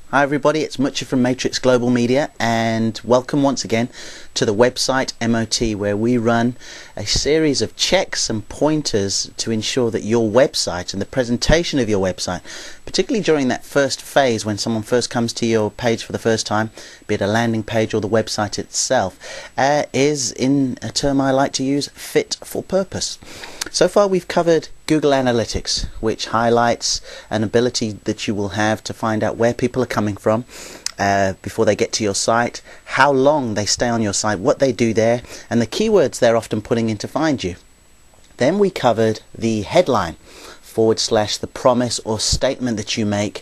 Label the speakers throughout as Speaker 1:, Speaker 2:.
Speaker 1: Hi everybody, it's Mucha from Matrix Global Media, and welcome once again to the website MOT, where we run a series of checks and pointers to ensure that your website and the presentation of your website, particularly during that first phase when someone first comes to your page for the first time, be it a landing page or the website itself, is, in a term I like to use, fit for purpose. So far we've covered Google Analytics, which highlights an ability that you will have to find out where people are coming from before they get to your site, how long they stay on your site, what they do there, and the keywords they're often putting in to find you. Then we covered the headline / the promise or statement that you make,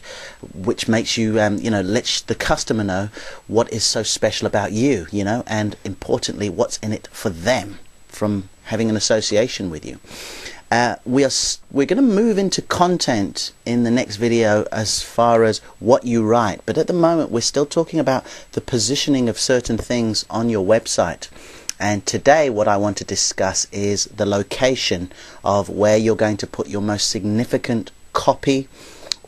Speaker 1: which makes you lets the customer know what is so special about you, and importantly what's in it for them from having an association with you. We're going to move into content in the next video as far as what you write, but at the moment we're still talking about the positioning of certain things on your website. And today what I want to discuss is the location of where you're going to put your most significant copy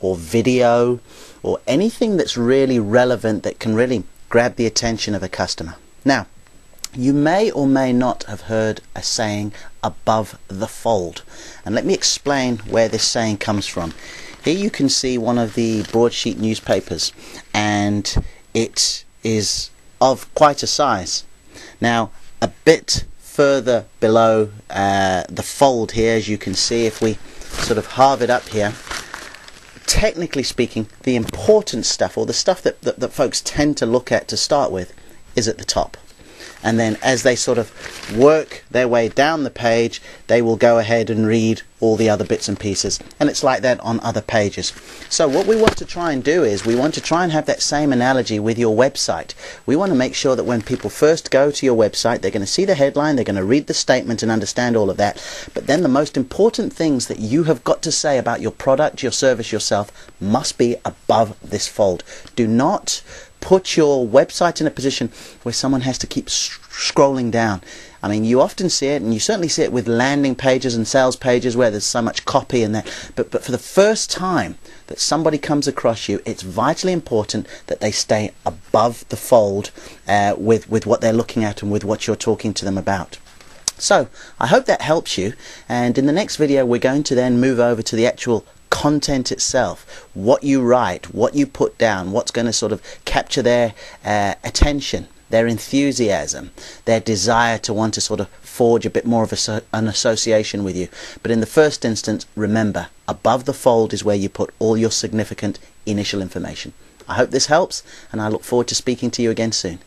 Speaker 1: or video or anything that's really relevant that can really grab the attention of a customer. Now, you may or may not have heard a saying, above the fold, and let me explain where this saying comes from. Here you can see one of the broadsheet newspapers, and it is of quite a size. Now, a bit further below the fold here, as you can see, if we sort of halve it up here, technically speaking, the important stuff, or the stuff that folks tend to look at to start with, is at the top. And then as they sort of work their way down the page, they will go ahead and read all the other bits and pieces. And it's like that on other pages. So what we want to try and do is we want to try and have that same analogy with your website. We want to make sure that when people first go to your website, they're going to see the headline, they're going to read the statement and understand all of that. But then the most important things that you have got to say about your product, your service, yourself must be above this fold. Do not put your website in a position where someone has to keep scrolling down. I mean, you often see it, and you certainly see it with landing pages and sales pages where there's so much copy in there. But for the first time that somebody comes across you, it's vitally important that they stay above the fold with what they're looking at and with what you're talking to them about. So I hope that helps you, and in the next video we're going to then move over to the actual content itself, what you write, what you put down, what's going to sort of capture their attention, their enthusiasm, their desire to want to sort of forge a bit more of an association with you. But in the first instance, remember, above the fold is where you put all your significant initial information. I hope this helps, and I look forward to speaking to you again soon.